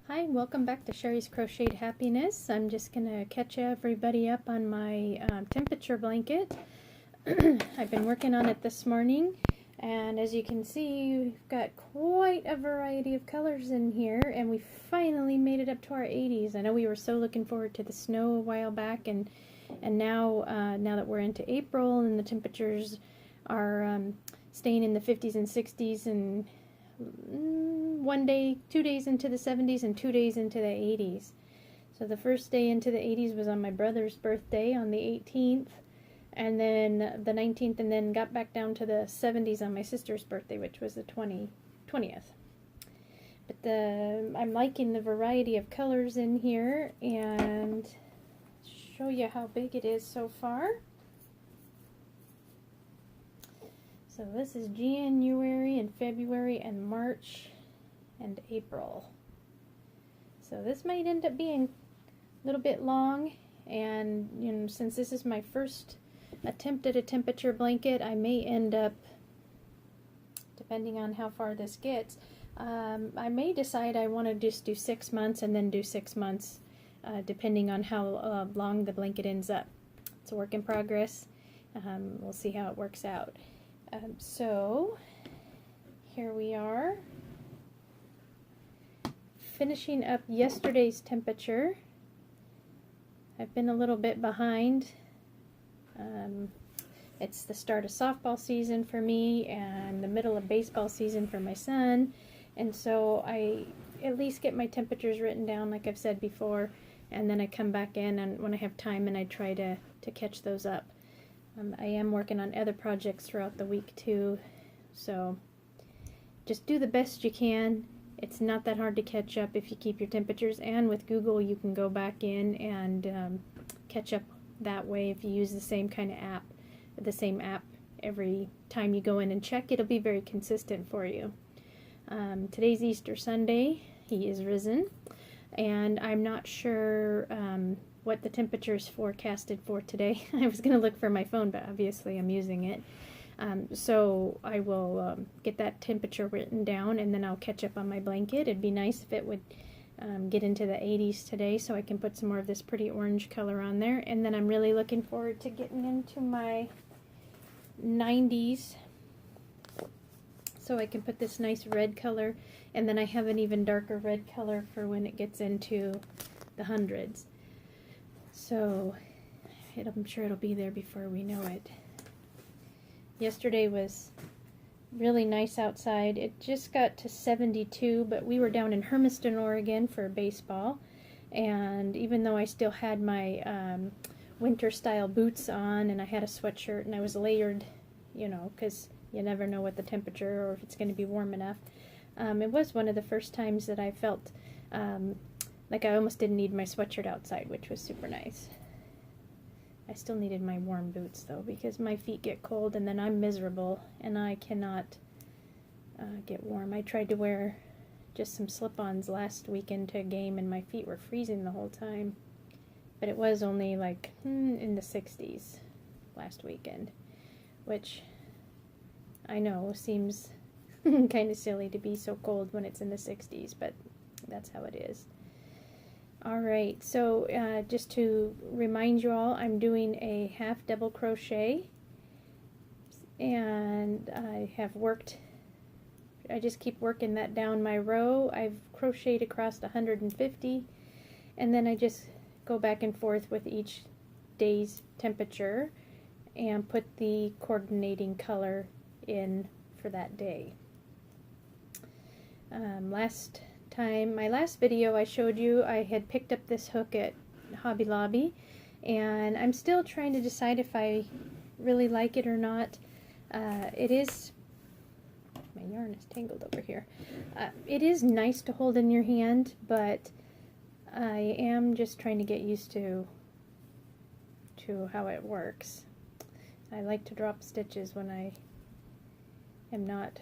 Hi, welcome back to Sherry's Crocheted Happiness. I'm just going to catch everybody up on my temperature blanket. I've been working on it this morning, and as you can see, we've got quite a variety of colors in here, and we finally made it up to our 80s. I know we were so looking forward to the snow a while back, and now that we're into April and the temperatures are staying in the 50s and 60s, and one day, 2 days into the 70s and 2 days into the 80s. So the first day into the 80s was on my brother's birthday on the 18th, and then the 19th, and then got back down to the 70s on my sister's birthday, which was the 20th. But I'm liking the variety of colors in here, and show you how big it is so far. So this is January and February and March and April. So this might end up being a little bit long, and since this is my first attempt at a temperature blanket, I may end up, depending on how far this gets, I may decide I want to just do 6 months and then do 6 months, depending on how long the blanket ends up. It's a work in progress. We'll see how it works out. So here we are, finishing up yesterday's temperature. I've been a little bit behind. It's the start of softball season for me and the middle of baseball season for my son, and so I at least get my temperatures written down like I've said before, and then I come back in and when I have time and I try to catch those up. I am working on other projects throughout the week too, so just do the best you can. It's not that hard to catch up if you keep your temperatures, and with Google you can go back in and catch up that way if you use the same kind of app, the same app every time you go in and check. It'll be very consistent for you. Today's Easter Sunday. He is risen, and I'm not sure what the temperature is forecasted for today. I was going to look for my phone, but obviously I'm using it. So I will get that temperature written down, and then I'll catch up on my blanket. It'd be nice if it would get into the 80s today, so I can put some more of this pretty orange color on there. And then I'm really looking forward to getting into my 90s, so I can put this nice red color, and then I have an even darker red color for when it gets into the hundreds. So I'm sure it'll be there before we know it. Yesterday was really nice outside. It just got to 72, but we were down in Hermiston, Oregon for baseball, and even though I still had my winter style boots on and I had a sweatshirt and I was layered, because you never know what the temperature or if it's going to be warm enough. It was one of the first times that I felt like I almost didn't need my sweatshirt outside, which was super nice. I still needed my warm boots though, because my feet get cold and then I'm miserable and I cannot get warm. I tried to wear just some slip-ons last weekend to a game and my feet were freezing the whole time. But it was only like in the 60s last weekend, which I know seems kind of silly to be so cold when it's in the 60s, but that's how it is. Alright, so just to remind you all, I'm doing a half double crochet, and I just keep working that down my row. I've crocheted across 150, and then I just go back and forth with each day's temperature and put the coordinating color in for that day. My last video I showed you, I had picked up this hook at Hobby Lobby, and I'm still trying to decide if I really like it or not. My yarn is tangled over here. It is nice to hold in your hand, but I am just trying to get used to how it works. I like to drop stitches when I am not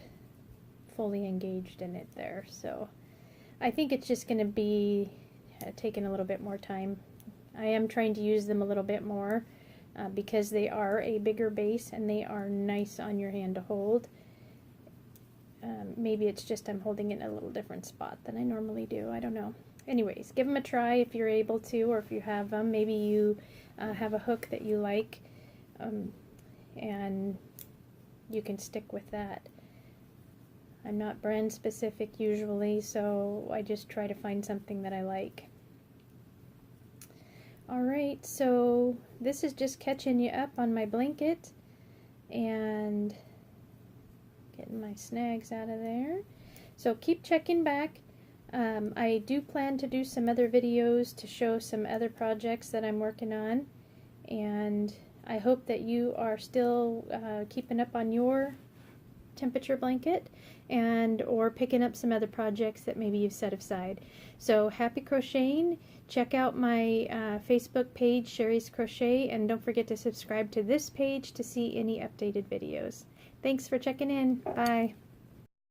fully engaged in it there, so I think it's just going to be taking a little bit more time. I am trying to use them a little bit more because they are a bigger base and they are nice on your hand to hold. Maybe it's just I'm holding it in a little different spot than I normally do. I don't know. So anyways, give them a try if you're able to, or if you have them. Maybe you have a hook that you like, and you can stick with that. I'm not brand specific usually, so I just try to find something that I like. Alright, so this is just catching you up on my blanket and getting my snags out of there. So keep checking back. I do plan to do some other videos to show some other projects that I'm working on, and I hope that you are still keeping up on your temperature blanket and or picking up some other projects that maybe you've set aside. So happy crocheting. Check out my Facebook page, Sherry's Crochet, and don't forget to subscribe to this page to see any updated videos. Thanks for checking in. Bye.